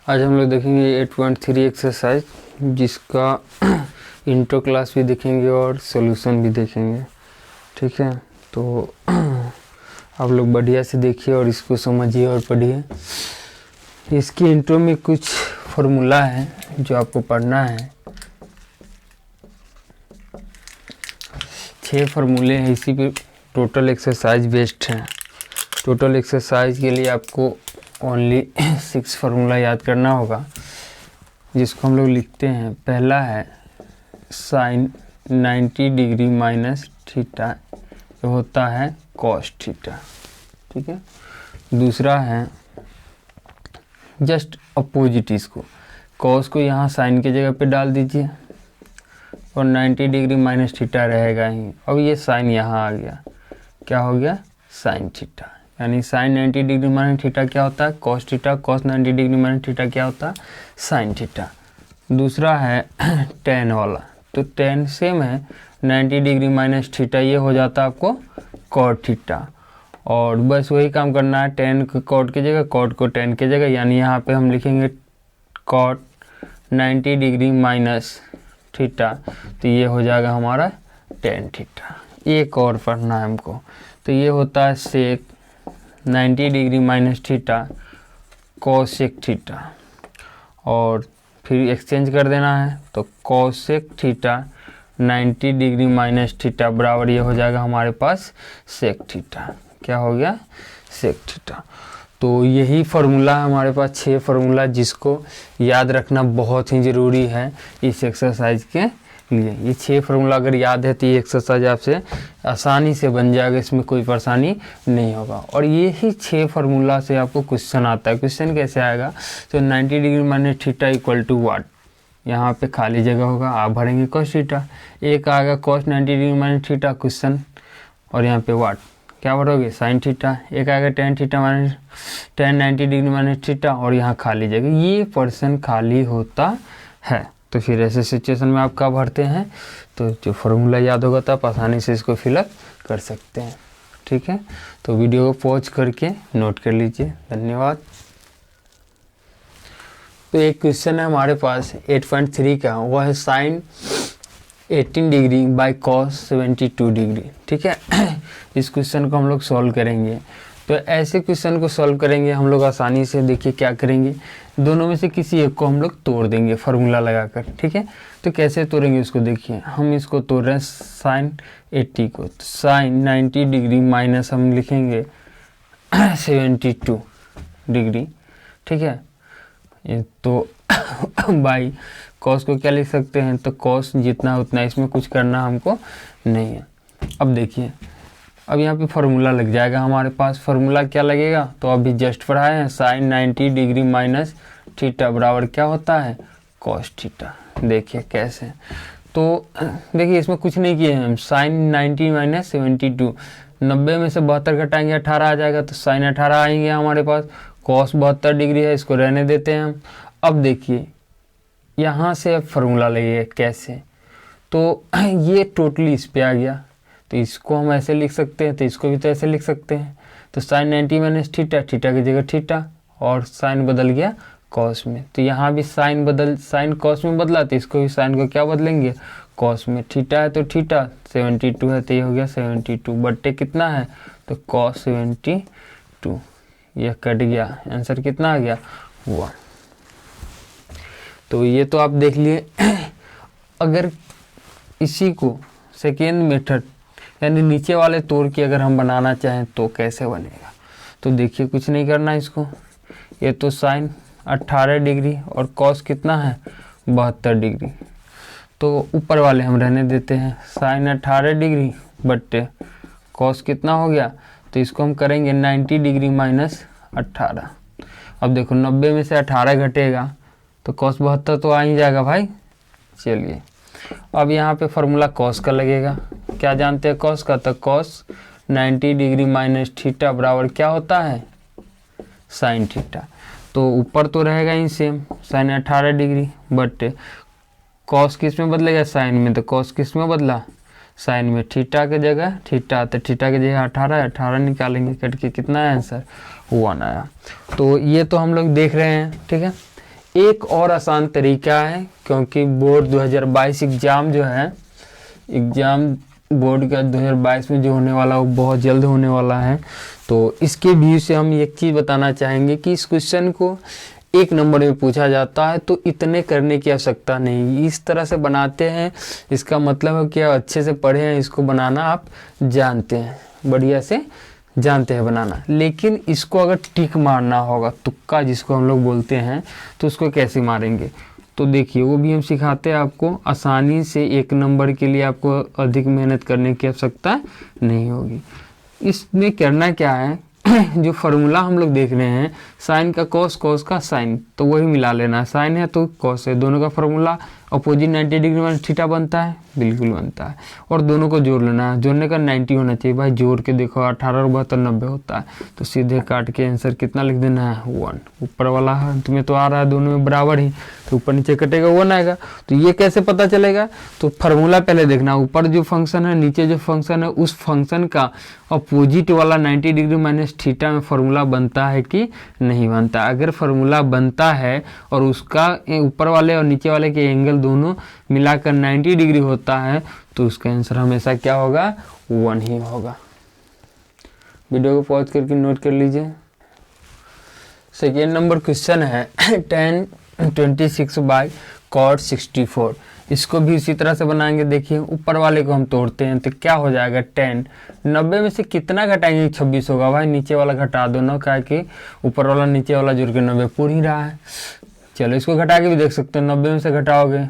आज हम लोग देखेंगे 8.3 एक्सरसाइज, जिसका इंट्रो क्लास भी देखेंगे और सॉल्यूशन भी देखेंगे। ठीक है, तो आप लोग बढ़िया से देखिए और इसको समझिए और पढ़िए। इसकी इंट्रो में कुछ फॉर्मूला है जो आपको पढ़ना है। 6 फार्मूले हैं, इसी पे टोटल एक्सरसाइज बेस्ड है। टोटल एक्सरसाइज के लिए आपको ओनली 6 फार्मूला याद करना होगा, जिसको हम लोग लिखते हैं। पहला है साइन 90 डिग्री माइनस थीटा, ये होता है कॉस थीटा। ठीक है, दूसरा है जस्ट अपोजिट, इसको कॉस को यहाँ साइन के जगह पे डाल दीजिए और 90 डिग्री माइनस थीटा रहेगा ही। अब ये साइन यहाँ आ गया, क्या हो गया? Sine theta. यानी साइन 90 डिग्री माइनस थीटा क्या होता है? Cos theta. Cos 90 degree minus theta क्या होता है? Sine theta. दूसरा है टेन वाला, तो टेन सेम है, 90 डिग्री माइनस थीटा ये हो जाता है आपको कॉट थीटा। और बस वही काम करना है, टेन को कॉट की जगह, कॉट को टेन की जगह। यानी यहाँ पे हम लिखेंगे कॉट 90 डिग्री माइनस थीटा, तो ये हो जाएगा हमारा टेन थीटा। एक और पढ़ना है हमको, तो ये होता है सेक 90 degree minus theta cosec theta. और फिर एक्सचेंज कर देना है, तो cosec theta 90 degree minus theta बराबर ये हो जाएगा हमारे पास सेक थीटा। क्या हो गया? Sec theta. तो यही फार्मूला है हमारे पास, 6 फार्मूला, जिसको याद रखना बहुत ही ज़रूरी है इस एक्सरसाइज के लिए। ये 6 फार्मूला अगर याद है तो ये एक्सरसाइज आपसे आसानी से बन जाएगा, इसमें कोई परेशानी नहीं होगा। और ये ही 6 फार्मूला से आपको क्वेश्चन आता है। क्वेश्चन कैसे आएगा? तो 90 degree minus theta equal to what, यहाँ पे खाली जगह होगा, आप भरेंगे कॉस थीटा। एक आएगा cos 90 degree minus theta question, और यहाँ पे वाट क्या भरोगे? Sine theta. एक आएगा tan theta minus ten 90 degree minus theta, और यहाँ खाली जगह, ये पर्सन खाली होता है। तो फिर ऐसे सिचुएशन में आप क्या भरते हैं? तो जो फार्मूला याद होगा तो आप आसानी से इसको फिलअप कर सकते हैं। ठीक है, तो वीडियो को पॉज करके नोट कर लीजिए। धन्यवाद। तो एक क्वेश्चन है हमारे पास 8.3 का, वो है sine 18 degree by cos 72 degree. ठीक है, इस क्वेश्चन को हम लोग सॉल्व करेंगे। तो ऐसे क्वेश्चन को सॉल्व करेंगे हम लोग आसानी से। देखिए क्या करेंगे, दोनों में से किसी एक को हम लोग तोड़ देंगे फार्मूला लगाकर। ठीक है, तो कैसे तोड़ेंगे उसको देखिए। हम इसको तोड़ रहे हैं साइन 80 को, तो साइन 90 डिग्री माइनस हम लिखेंगे 72 डिग्री। ठीक है, ये तो बाई कॉस को क्या लिख सकते हैं? तो कॉस जितना उतना, इसमें कुछ करना हमको नहीं है। अब देखिए, अब यहाँ पे फार्मूला लग जाएगा हमारे पास। फार्मूला क्या लगेगा? तो अभी जस्ट पढ़ाए हैं, साइन 90 डिग्री माइनस थीटा बराबर क्या होता है? Cos theta. देखिए कैसे, तो देखिए इसमें कुछ नहीं किए हम। साइन 90 माइनस 72, 90 में से 72 घटाएंगे 18 आ जाएगा, तो साइन 18 आएंगे हमारे पास। कॉस 72 डिग्री है, इसको रहने देते हैं हम। अब देखिए यहाँ से अब फार्मूला लगेगा कैसे, तो ये टोटली इस पे आ गया, तो इसको हम ऐसे लिख सकते हैं, तो इसको भी तो ऐसे लिख सकते हैं। तो साइन 90 माइनस थीटा, थीटा की जगह थीटा, और साइन बदल गया कॉस में। तो यहाँ भी साइन कॉस में बदला, तो इसको भी साइन को क्या बदलेंगे? कॉस में। थीटा है तो थीटा, 72 है तो ये हो गया 72 बट्टे कितना है? तो कॉस 72, यह कट गया, आंसर कितना आ गया? 1। तो ये तो आप देख लिए। अगर इसी को सेकेंड मेथड यानी नीचे वाले तोड़ के अगर हम बनाना चाहें तो कैसे बनेगा? तो देखिए कुछ नहीं करना इसको। ये तो साइन 18 डिग्री और कॉस कितना है? 72 डिग्री। तो ऊपर वाले हम रहने देते हैं, साइन 18 डिग्री बट्टे कॉस कितना हो गया? तो इसको हम करेंगे 90 डिग्री माइनस 18। अब देखो 90 में से 18 घटेगा तो कॉस 72 तो आ ही जाएगा भाई। चलिए अब यहाँ पे फार्मूला कॉस का लगेगा। क्या जानते हैं कॉस का? तो कॉस 90 डिग्री माइनस थीटा बराबर क्या होता है? Sine theta. तो ऊपर तो रहेगा ही same, sine 18 degree but cos किस में बदलेगा? साइन में। तो कॉस किस में बदला? साइन में। थीटा की जगह थीटा, तो थीटा की जगह 18 निकालेंगे कट के, कितना है आंसर? 1 आया। तो ये तो हम लोग देख रहे हैं। ठीक है, एक और आसान तरीका है, क्योंकि बोर्ड 2022 एग्ज़ाम जो है, एग्ज़ाम बोर्ड का 2022 में जो होने वाला वो बहुत जल्द होने वाला है। तो इसके व्यू से हम एक चीज़ बताना चाहेंगे कि इस क्वेश्चन को 1 नंबर में पूछा जाता है तो इतने करने की आवश्यकता नहीं, इस तरह से बनाते हैं। इसका मतलब है कि आप अच्छे से पढ़े हैं, इसको बनाना आप जानते हैं, बढ़िया से जानते हैं बनाना। लेकिन इसको अगर टिक मारना होगा, तुक्का जिसको हम लोग बोलते हैं, तो उसको कैसे मारेंगे तो देखिए वो भी हम सिखाते हैं आपको। आसानी से 1 नंबर के लिए आपको अधिक मेहनत करने की आवश्यकता नहीं होगी। इसमें करना क्या है जो फार्मूला हम लोग देख रहे हैं, साइन का कॉस, कॉस का साइन, तो वही मिला लेना है। साइन है तो कॉस है, दोनों का फार्मूला अपोजिट 90 डिग्री में थीटा बनता है, बिल्कुल बनता है। और दोनों को जोड़ लेना है, जोड़ने का 90 होना चाहिए भाई। जोड़ के देखो 18 और 72 90 होता है, तो सीधे काट के आंसर कितना लिख देना है 1। ऊपर वाला है तुम्हें तो आ रहा है दोनों में बराबर ही, तो ऊपर नीचे कटेगा 1 आएगा। तो ये कैसे पता चलेगा, तो फार्मूला पहले देखना, ऊपर जो फंक्शन है नीचे जो फंक्शन है, उस फंक्शन का अपोजिट वाला 90 डिग्री माइनस थीटा में फार्मूला बनता है कि नहीं बनता। अगर फार्मूला बनता है और उसका ऊपर वाले और नीचे वाले के एंगल दोनों मिलाकर 90 डिग्री होता है, तो उसका आंसर हमेशा क्या होगा, 1 ही होगा। वीडियो को पॉज करके नोट कर लीजिए। सेकेंड नंबर क्वेश्चन है tan 26 बाई cot 64। इसको भी इसी तरह से बनाएंगे। देखिए ऊपर वाले को हम तोड़ते हैं तो क्या हो जाएगा, tan 90 में से कितना घटाएंगे, 26 होगा भाई। नीचे वाला घटा दो ना, क्या कि ऊपर वाला नीचे वाला जुड़ के 90 पूर ही रहा है। चलो इसको घटा के भी देख सकते हो, 90 में से घटाओगे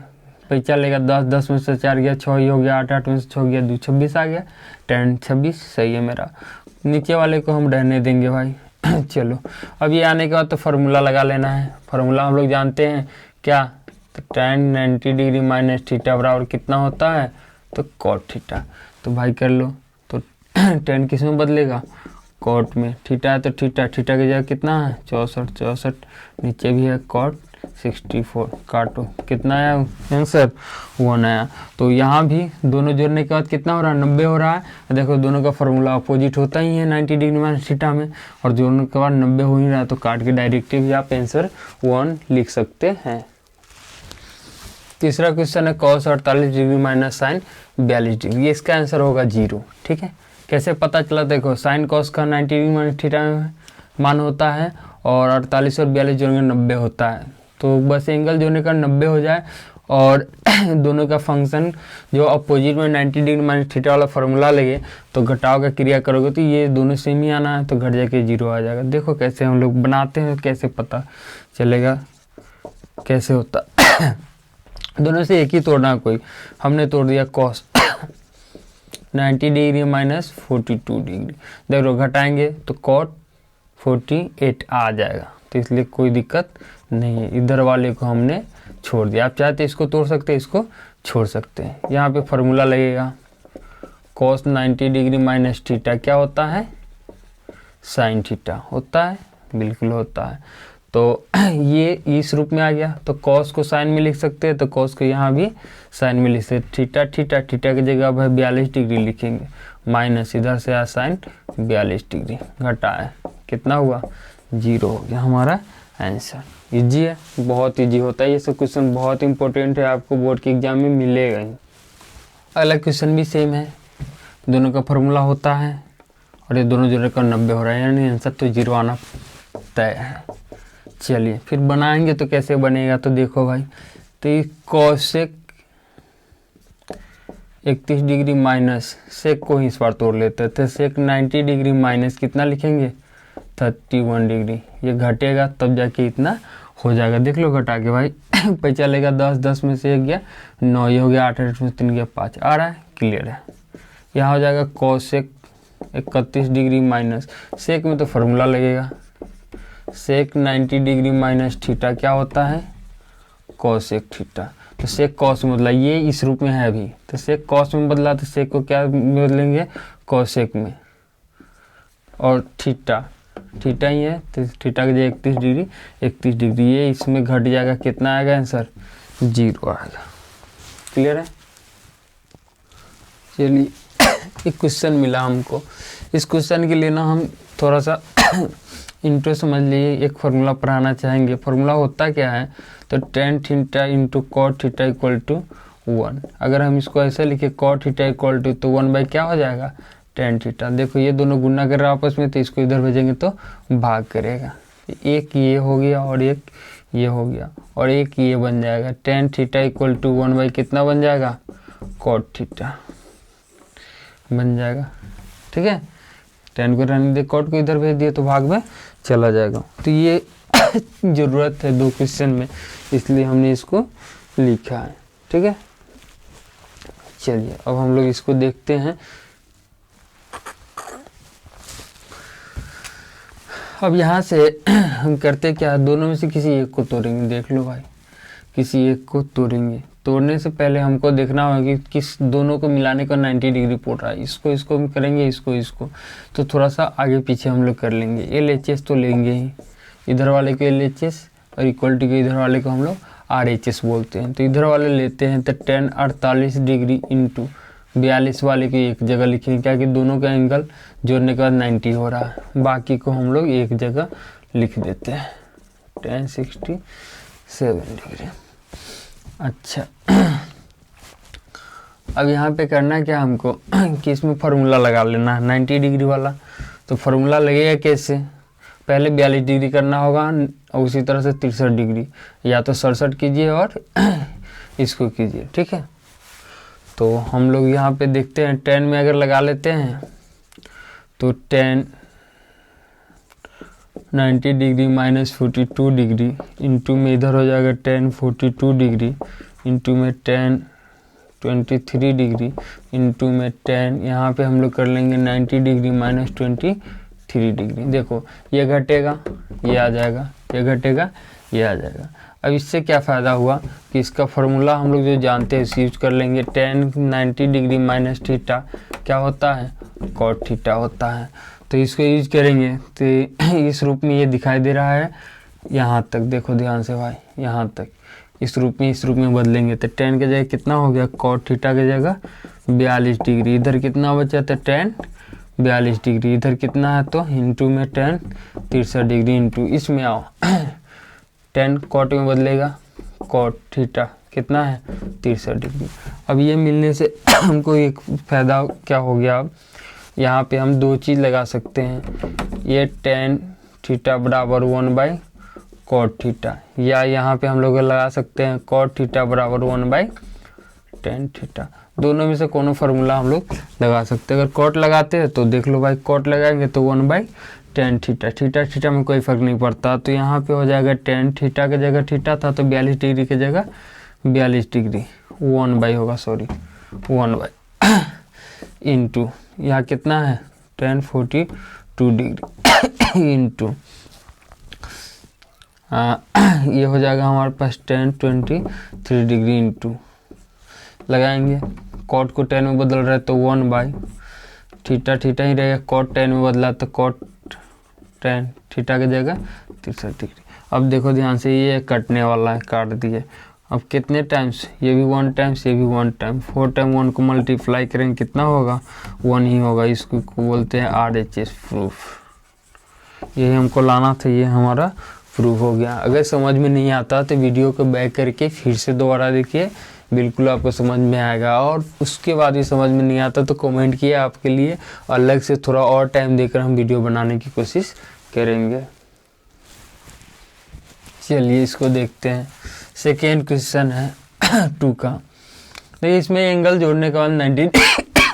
पैसा लेगा 10, 10 में से 4 गया 6 ही हो गया, 8, 8 में से 6 गया 2, 26 आ गया। tan 26 सही है मेरा। नीचे वाले को हम रहने देंगे भाई। चलो अब ये आने के बाद तो फार्मूला लगा लेना है। फार्मूला हम लोग जानते हैं क्या, तो tan 90 डिग्री माइनस थीटा बराबर कितना होता है, तो cot थीटा। तो भाई कर लो, तो tan किस में बदलेगा, cot में। थीटा है तो थीटा, थीटा की जगह कितना है 64, 64 नीचे भी है cot 64, काटो कितना आया आंसर 1 आया। तो यहाँ भी दोनों जोड़ने के बाद कितना हो रहा है, 90 हो रहा है। देखो दोनों का फार्मूला अपोजिट होता ही है 90 डिग्री माइनस थीटा में, और जोड़ने के बाद 90 हो ही रहा है, तो काट के डायरेक्टली भी आप आंसर 1 लिख सकते हैं। तीसरा क्वेश्चन है cos 48 degree minus sine 42 degree, इसका आंसर होगा 0। ठीक है, कैसे पता चला, देखो साइन कॉस का 90 डिग्री माइनस थीटा में मान होता है, और 48 और 42 जोड़ने 90 होता है। तो बस एंगल जोड़ने का 90 हो जाए, और दोनों का फंक्शन जो अपोजिट में 90 डिग्री माइनस थीटा वाला फार्मूला लगे, तो घटाव का क्रिया करोगे तो ये दोनों सेम ही आना है, तो घट जाके 0 आ जाएगा। देखो कैसे हम लोग बनाते हैं, कैसे पता चलेगा कैसे होता। दोनों से एक ही तोड़ना है कोई, हमने तोड़ दिया cos 90 डिग्री माइनस 42 डिग्री। देखो घटाएंगे तो cot 48 आ जाएगा, तो इसलिए कोई दिक्कत नहीं है। इधर वाले को हमने छोड़ दिया, आप चाहते इसको तोड़ सकते हैं, इसको छोड़ सकते हैं। यहाँ पे फार्मूला लगेगा cos 90 डिग्री माइनस थीटा क्या होता है, साइन थीटा होता है, बिल्कुल होता है। तो ये इस रूप में आ गया, तो cos को साइन में लिख सकते हैं, तो cos को यहाँ भी साइन में लिख सकते हैं। थीटा थीटा थीटा की जगह अब 42 डिग्री लिखेंगे, माइनस इधर से आ साइन 42 डिग्री, घटा है कितना हुआ 0 हो गया हमारा आंसर। इजी है, बहुत इजी होता है ये सब क्वेश्चन, बहुत इंपॉर्टेंट है, आपको बोर्ड के एग्जाम में मिलेगा ही। अगला क्वेश्चन भी सेम है, दोनों का फार्मूला होता है, और ये दोनों जोड़े का 90 हो रहा है, यानी आंसर तो 0 आना तय है। चलिए फिर बनाएंगे तो कैसे बनेगा, तो देखो भाई, तो ये कोसेक 31 डिग्री माइनस सेक को ही इस बार तोड़ लेते हैं, तो सेक 90 डिग्री माइनस कितना लिखेंगे 31 डिग्री। ये घटेगा तब जाके इतना हो जाएगा, देख लो घटा के भाई। पैसा लेगा 10, 10 में से 1 गया 9, ये हो गया 8, 8 में से 3 गया 5, आ रहा है, क्लियर है। यहाँ हो जाएगा कोसेक 31 डिग्री माइनस, सेक में तो फार्मूला लगेगा, सेक 90 डिग्री माइनस थीटा क्या होता है, कोसेक थीटा। तो सेक कॉस में बदला, ये इस रूप में है अभी, तो सेक कॉस में बदला, तो सेक को क्या बदलेंगे कोसेक में, और थीटा थीटा ही है, तो थीटा की जगह 31 डिग्री 31 डिग्री, ये इसमें घट जाएगा, कितना आएगा आंसर 0 आएगा। क्लियर है। चलिए एक क्वेश्चन मिला हमको, इस क्वेश्चन के लिए ना हम थोड़ा सा इंटू समझ लीजिए एक फार्मूला पढ़ाना चाहेंगे। फार्मूला होता क्या है, तो tan theta into cot theta equal to 1। अगर हम इसको ऐसे लिखे कॉट थीटा इक्वल टू, तो 1 बाई क्या हो जाएगा, टेन थीटा। देखो ये दोनों गुना कर रहा है आपस में, तो इसको इधर भेजेंगे तो भाग करेगा। एक ये हो गया और एक ये हो गया और एक ये बन जाएगा। Tan theta equal to 1 by कितना बन जाएगा, कॉट थीटा बन जाएगा। ठीक है, टेन को रहने दे, कॉट को इधर भेज दिए तो भाग में चला जाएगा। तो ये ज़रूरत है 2 क्वेश्चन में, इसलिए हमने इसको लिखा है। ठीक है, चलिए अब हम लोग इसको देखते हैं। अब यहाँ से हम करते क्या, दोनों में से किसी एक को तोड़ेंगे। देख लो भाई, किसी एक को तोड़ेंगे। तोड़ने से पहले हमको देखना होगा कि किस दोनों को मिलाने का 90 डिग्री पोड़ रहा है। इसको इसको हम करेंगे, इसको इसको, तो थोड़ा सा आगे पीछे हम लोग कर लेंगे। LHS तो लेंगे ही, इधर वाले को LHS और इक्वलिटी के इधर वाले को हम लोग RHS बोलते हैं। तो इधर वाले लेते हैं, तो 10 48 डिग्री इंटू 42 वाले की एक जगह लिखेंगे, क्या कि दोनों का एंगल जोड़ने के बाद 90 हो रहा है। बाकी को हम लोग एक जगह लिख देते हैं, 10 67 डिग्री। अच्छा, अब यहाँ पे करना क्या हमको कि इसमें फार्मूला लगा लेना है 90 डिग्री वाला। तो फार्मूला लगेगा कैसे, पहले 42 डिग्री करना होगा और उसी तरह से 63 डिग्री, या तो 67 कीजिए और इसको कीजिए। ठीक है, तो हम लोग यहाँ पे देखते हैं 10 में अगर लगा लेते हैं तो 10 90 डिग्री माइनस 42 डिग्री इंटू में इधर हो जाएगा 10 42 डिग्री इंटू में 10 23 डिग्री इंटू में 10, यहाँ पे हम लोग कर लेंगे 90 डिग्री माइनस 23 डिग्री। देखो ये घटेगा ये आ जाएगा, ये घटेगा ये आ जाएगा। अब इससे क्या फ़ायदा हुआ कि इसका फार्मूला हम लोग जो जानते हैं यूज़ कर लेंगे। 10 90 डिग्री माइनस थीटा क्या होता है, कॉट थीटा होता है। तो इसको यूज करेंगे तो इस रूप में ये दिखाई दे रहा है यहाँ तक। देखो ध्यान से भाई, यहाँ तक इस रूप में बदलेंगे तो 10 के जगह कितना हो गया, कॉट थीटा की जगह 42 डिग्री। इधर कितना बचा था 10 42 डिग्री, इधर कितना है तो इंटू में 10 63 डिग्री इंटू इसमें आओ 10 कॉट में बदलेगा, कॉट थीटा कितना है 63 डिग्री। अब ये मिलने से हमको एक फ़ायदा क्या हो गया, अब यहाँ पे हम 2 चीज़ लगा सकते हैं। ये 10 थीटा बराबर 1 बाई कॉट थीटा, या यहाँ पे हम लोग लगा सकते हैं कॉट थीटा बराबर 1 बाई 10 थीटा। दोनों में से कोनो फार्मूला हम लोग लगा सकते हैं। अगर कॉट लगाते हैं तो देख लो भाई, कॉट लगाएंगे तो 1 बाई 10 थीटा, थीटा में कोई फ़र्क नहीं पड़ता। तो यहाँ पे हो जाएगा 10 थीटा की जगह थीटा था तो 42 डिग्री की जगह 42 डिग्री 1 बाई होगा, सॉरी 1 बाई इंटू यहाँ कितना है 10 42 डिग्री इंटू ये हो जाएगा हमारे पास 10 23 डिग्री इंटू लगाएंगे। कॉट को 10 में बदल रहा है तो 1 बाई थीटा ही रहेगा, कॉट 10 में बदला तो कॉट 10 थीटा की जगह 63 डिग्री। अब देखो ध्यान से, ये कटने वाला है, काट दिए। अब कितने टाइम्स, ये भी 1 टाइम्स ये भी 1 टाइम, 4 टाइम 1 को मल्टीप्लाई करेंगे कितना होगा 1 ही होगा। इसको बोलते हैं RHS प्रूफ। यही हमको लाना था, ये हमारा प्रूफ हो गया। अगर समझ में नहीं आता तो वीडियो को बैक करके फिर से दोबारा देखिए, बिल्कुल आपको समझ में आएगा। और उसके बाद ही समझ में नहीं आता तो कमेंट किए, आपके लिए अलग से थोड़ा और टाइम देकर हम वीडियो बनाने की कोशिश करेंगे। चलिए इसको देखते हैं। सेकेंड क्वेश्चन है 2 का। तो इसमें एंगल जोड़ने के बाद 90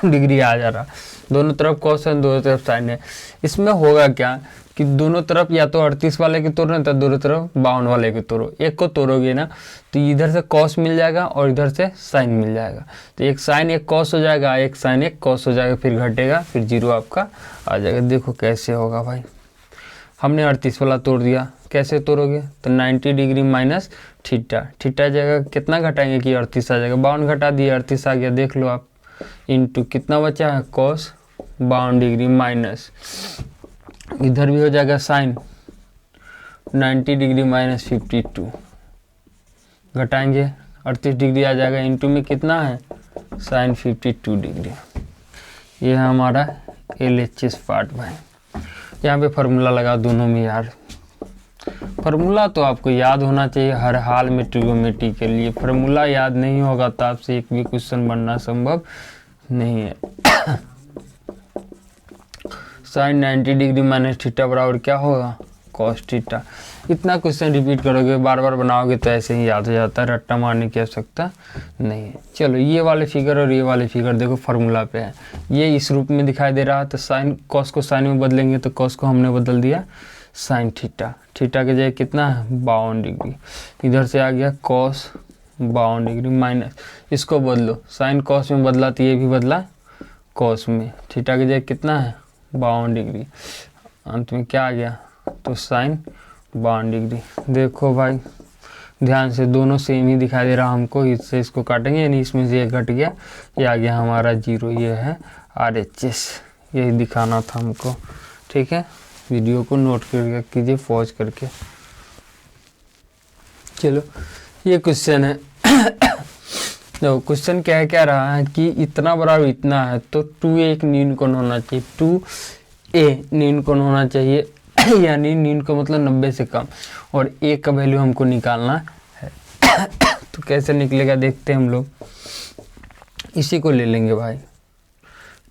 डिग्री आ जा रहा, दोनों तरफ कॉस है दोनों तरफ साइन है। इसमें होगा क्या कि दोनों तरफ या तो 38 वाले के तोड़ो तो दोनों तरफ 52 वाले के तोड़ो। एक को तोड़ोगे ना तो इधर से कॉस मिल जाएगा और इधर से साइन मिल जाएगा। तो एक साइन एक कॉस हो जाएगा, एक साइन एक कॉस हो जाएगा, फिर घटेगा, फिर 0 आपका आ जाएगा। देखो कैसे होगा भाई, हमने 38 वाला तोड़ दिया। कैसे तोड़ोगे तो 90 डिग्री माइनस थीटा जगह कितना घटाएंगे कि 38 आ जाएगा, 52 घटा दिए 38 आ गया। देख लो आप, इंटू कितना बचा है कॉस 52 डिग्री माइनस इधर भी हो जाएगा साइन 90 डिग्री माइनस 52 घटाएंगे 38 डिग्री आ जाएगा, इंटू में कितना है साइन 52 डिग्री। ये है हमारा LHS पार्ट भाई। यहाँ पे फार्मूला लगा दोनों में यार। फार्मूला तो आपको याद होना चाहिए हर हाल में ट्रिगोनोमेट्री के लिए। फार्मूला याद नहीं होगा तो आपसे एक भी क्वेश्चन बनना संभव नहीं है। साइन 90 डिग्री माइनस थीटा बराबर क्या होगा? Cos theta. इतना क्वेश्चन रिपीट करोगे, बार बार बनाओगे तो ऐसे ही याद हो जाता है, रट्टा मारने की आवश्यकता नहीं है। चलो ये वाले फिगर और ये वाले फिगर देखो फार्मूला पे है, ये इस रूप में दिखाई दे रहा है, तो साइन कॉस को साइन में बदलेंगे तो कॉस को हमने बदल दिया साइन थीटा। थीटा की जगह कितना है? 52 डिग्री। इधर से आ गया कॉस 52 डिग्री माइनस, इसको बदलो, साइन कॉस में बदला तो ये भी बदला कॉस में। थीटा की जगह कितना है? 52 डिग्री। अंत में क्या आ गया? तो साइन 52 डिग्री। देखो भाई ध्यान से, दोनों सेम ही दिखाई दे रहा हमको, इससे इसको काटेंगे यानी इसमें से ये घट गया, ये आ गया हमारा 0। ये है RHS, यही दिखाना था हमको। ठीक है, वीडियो को नोट करके कीजिए पॉज करके। चलो ये क्वेश्चन है। देखो क्वेश्चन क्या रहा है कि इतना बराबर इतना है तो 2a एक न्यून कोण होना चाहिए, 2a न्यून कोण होना चाहिए, यानी न्यून का मतलब 90 से कम, और a का वैल्यू हमको निकालना है। तो कैसे निकलेगा देखते हैं हम लोग। इसी को ले लेंगे भाई,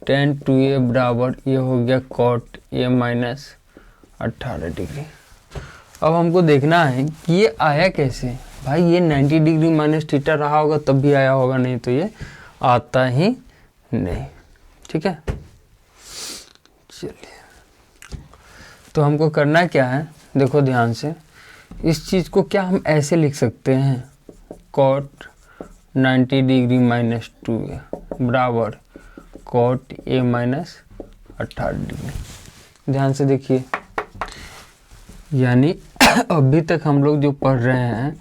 tan 2a बराबर ये हो गया cot a माइनस 18 डिग्री। अब हमको देखना है कि ये आया कैसे। भाई ये 90 डिग्री माइनस थीटा रहा होगा तब भी आया होगा, नहीं तो ये आता ही नहीं। ठीक है, चलिए तो हमको करना क्या है, देखो ध्यान से, इस चीज़ को क्या हम ऐसे लिख सकते हैं, cot 90 डिग्री माइनस 2a बराबर cot a माइनस 18 डिग्री। ध्यान से देखिए, यानी अभी तक हम लोग जो पढ़ रहे हैं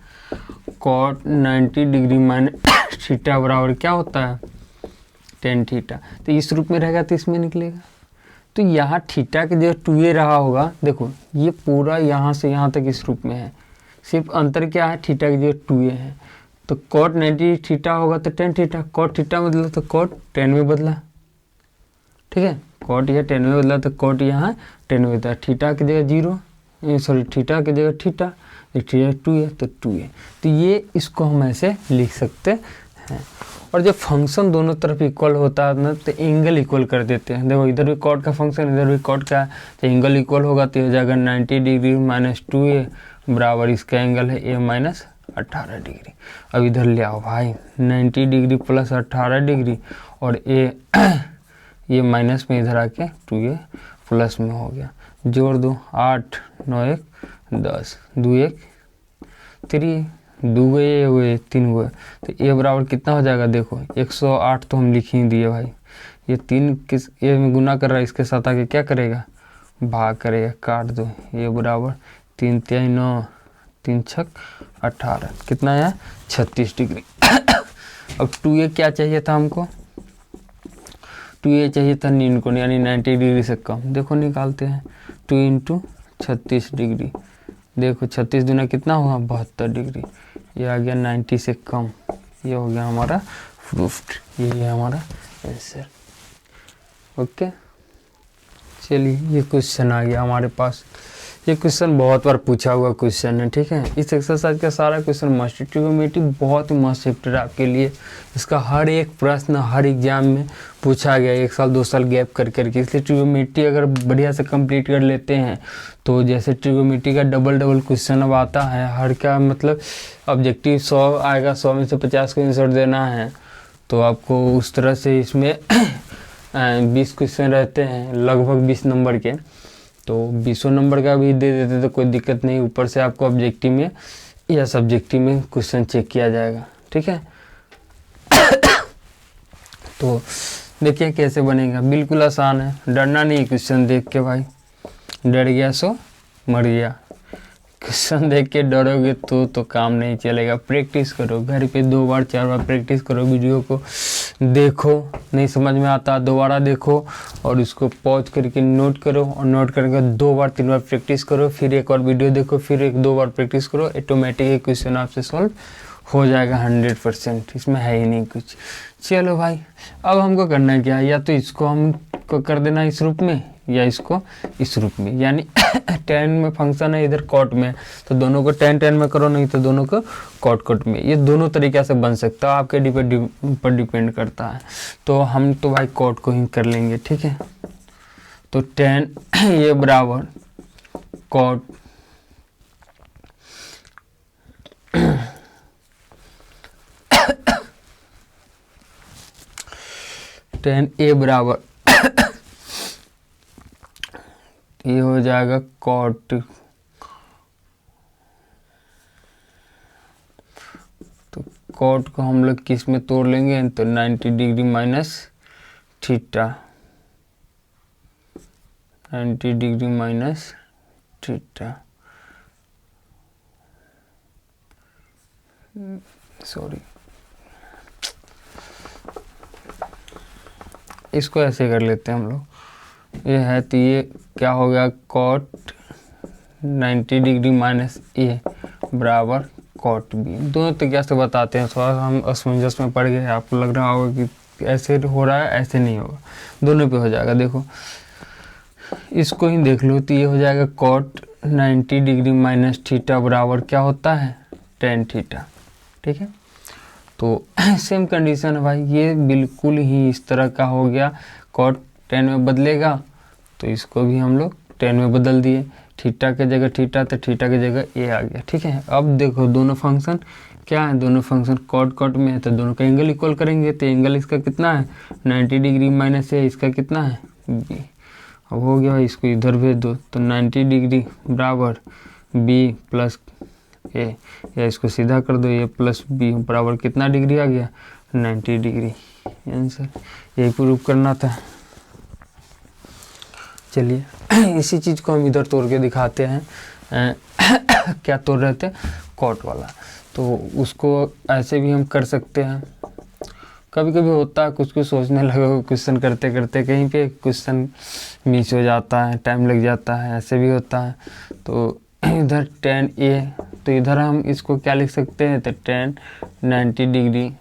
cot 90 डिग्री माइनस थीटा बराबर क्या होता है? tan theta. तो इस रूप में रहेगा तो इसमें निकलेगा। तो यहाँ थीटा के जो 2a रहा होगा, देखो ये पूरा यहाँ से यहाँ तक इस रूप में है, सिर्फ अंतर क्या है, थीटा के जो 2a है। तो cot 90 थीटा होगा तो tan थीटा, cot थीटा बदला तो cot tan में बदला। ठीक है, cot यह tan में बदला तो cot यहाँ tan में बदला। थीटा की जगह 0, सॉरी थीटा की जगह थीटा, थीटा 2a तो 2a। तो ये इसको हम ऐसे लिख सकते हैं। और जब फंक्शन दोनों तरफ इक्वल होता है ना तो एंगल इक्वल कर देते हैं। देखो इधर भी कॉट का फंक्शन, इधर भी कॉट का, तो एंगल इक्वल होगा तो हो जाएगा 90 डिग्री माइनस 2a बराबर इसका एंगल है a माइनस 18 डिग्री। अब इधर ले आओ भाई, 90 डिग्री प्लस 18 डिग्री और ये माइनस में इधर आके 2a प्लस में हो गया। जोड़ दो, 8 9 1 10, 2 1 3, 2 गए हुए 3 हुए, तो a बराबर कितना हो जाएगा? देखो 108 तो हम लिख ही दिए भाई। ये 3 किस a में गुना कर रहा है, इसके साथ आके क्या करेगा? भाग करेगा, काट दो। a बराबर 3 3 9 3 6 18, कितना आया? 36 डिग्री। अब 2a क्या चाहिए था हमको? 2a चाहिए था न्यून कोण, यानी 90 डिग्री से कम। देखो निकालते हैं, 2 इंटू 36 डिग्री। देखो 36 दूना कितना हुआ? 72 डिग्री। ये आ गया 90 से कम। ये हो गया हमारा प्रूफ्ड, ये है हमारा आंसर। ओके, चलिए ये क्वेश्चन आ गया हमारे पास। ये क्वेश्चन बहुत बार पूछा हुआ क्वेश्चन है। ठीक है, इस एक्सरसाइज का सारा क्वेश्चन मस्ट, ट्रिगोनोमेट्री बहुत ही मस्त चैप्टर है आपके लिए। इसका हर एक प्रश्न हर एग्जाम में पूछा गया, 1 साल 2 साल गैप कर करके। इसलिए ट्रिगोनोमेट्री अगर बढ़िया से कंप्लीट कर लेते हैं तो जैसे ट्रिगोनोमेट्री का डबल क्वेश्चन अब आता है, हर का मतलब ऑब्जेक्टिव 100 आएगा, 100 में से 50 को आंसर देना है, तो आपको उस तरह से इसमें 20 क्वेश्चन रहते हैं, लगभग 20 नंबर के, तो 20 नंबर का भी दे देते तो कोई दिक्कत नहीं। ऊपर से आपको ऑब्जेक्टिव में या सब्जेक्टिव में क्वेश्चन चेक किया जाएगा। ठीक है, तो देखिए कैसे बनेगा, बिल्कुल आसान है, डरना नहीं क्वेश्चन देख के भाई। डर गया सो मर गया। क्वेश्चन देख के डरोगे तो काम नहीं चलेगा। प्रैक्टिस करो, घर पे 2 बार 4 बार प्रैक्टिस करो, वीडियो को देखो, नहीं समझ में आता दोबारा देखो और इसको पॉज करके नोट करो, और नोट करके 2 बार 3 बार प्रैक्टिस करो, फिर एक और वीडियो देखो, फिर 1-2 बार प्रैक्टिस करो, ऑटोमेटिक क्वेश्चन आपसे सॉल्व हो जाएगा 100%। इसमें है ही नहीं कुछ। चलो भाई, अब हमको करना क्या है, या तो इसको हम इसको कर देना इस रूप में या इसको इस रूप में, यानी tan में फंक्शन है, इधर कॉट में, तो दोनों को tan में करो, नहीं तो दोनों को कॉट में। ये दोनों तरीक़े से बन सकता है, आपके पर डिपेंड करता है। तो हम तो भाई कॉट को ही कर लेंगे, ठीक है। तो tan ये बराबर कॉट tan A बराबर ये हो जाएगा कॉट, तो कॉट को हम लोग किस में तोड़ लेंगे, तो 90 degree minus theta, 90 degree minus theta, sorry इसको ऐसे कर लेते हैं हम लोग। ये है तो ये क्या हो गया, कॉट 90 डिग्री माइनस ए बराबर कॉट बी। दोनों तरीके से बताते हैं, थोड़ा हम असमंजस में पड़ गए, आपको लग रहा होगा कि ऐसे हो रहा है, ऐसे नहीं होगा, दोनों पे हो जाएगा। देखो इसको ही देख लो, तो ये हो जाएगा कॉट 90 डिग्री माइनस थीटा बराबर क्या होता है, tan थीटा, ठीक है। तो सेम कंडीशन है भाई, ये बिल्कुल ही इस तरह का हो गया, कॉट tan में बदलेगा तो इसको भी हम लोग tan में बदल दिए, थीटा के जगह थीटा, तो थीटा की जगह ए आ गया, ठीक है। अब देखो दोनों फंक्शन क्या है, दोनों फंक्शन कॉट में है, तो दोनों का एंगल इक्वल करेंगे, तो एंगल इसका कितना है 90 डिग्री माइनस ए, इसका कितना है बी। अब हो गया, इसको इधर भेज दो, तो 90 डिग्री बराबर बी प्लस ए, या इसको सीधा कर दो, ए प्लस बी बराबर कितना डिग्री आ गया 90 डिग्री। आंसर यही प्रूव करना था। चलिए इसी चीज़ को हम इधर तोड़ के दिखाते हैं। क्या तोड़ रहे थे, कॉट वाला, तो उसको ऐसे भी हम कर सकते हैं। कभी कभी होता है कुछ सोचने लगे, क्वेश्चन करते करते कहीं पे क्वेश्चन मिस हो जाता है, टाइम लग जाता है, ऐसे भी होता है। तो इधर tan A, तो इधर हम इसको क्या लिख सकते हैं, तो tan 90 डिग्री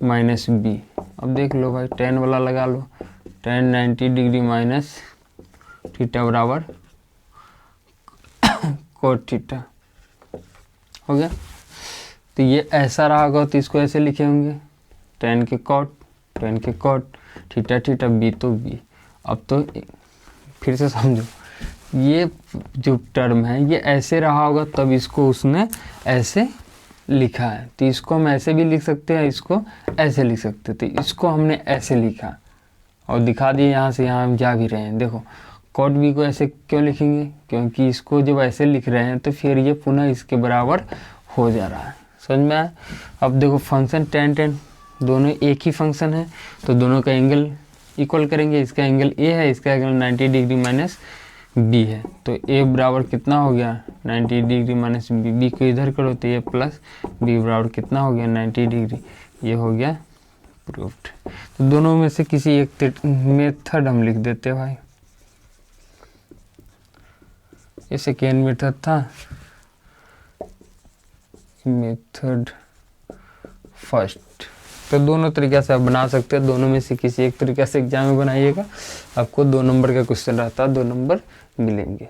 माइनस बी। अब देख लो भाई, tan वाला लगा लो, tan 90 डिग्री माइनस थीटा बराबर कोट थीटा हो गया। तो ये ऐसा रहा होगा, तो इसको ऐसे लिखे होंगे, tan के कॉट, थीटा थीटा, बी तो बी। अब तो फिर से समझो, ये जो टर्म है ये ऐसे रहा होगा, तब इसको उसने ऐसे लिखा है, तो इसको हम ऐसे भी लिख सकते हैं, इसको ऐसे लिख सकते थे, इसको हमने ऐसे लिखा और दिखा दिए, यहाँ से यहाँ हम जा भी रहे हैं। देखो कॉट बी को ऐसे क्यों लिखेंगे, क्योंकि इसको जब ऐसे लिख रहे हैं तो फिर ये पुनः इसके बराबर हो जा रहा है, समझ में आया। अब देखो फंक्शन tan दोनों एक ही फंक्शन है, तो दोनों का एंगल इक्वल करेंगे, इसका एंगल ए है, इसका एंगल 90 डिग्री माइनस बी है, तो ए बराबर कितना हो गया 90 डिग्री माइनस बी, बी को इधर करो तो ए प्लस बी बराबर कितना हो गया 90 डिग्री, ये हो गया प्रूफ्ड। तो दोनों में से किसी एक मेथड हम लिख देते हैं भाई, ये सेकेंड मेथड था, मेथड फर्स्ट। तो दोनों तरीके से आप बना सकते हैं, दोनों में से किसी एक तरीके से एग्जाम में बनाइएगा, आपको 2 नंबर का क्वेश्चन रहता है, 2 नंबर मिलेंगे।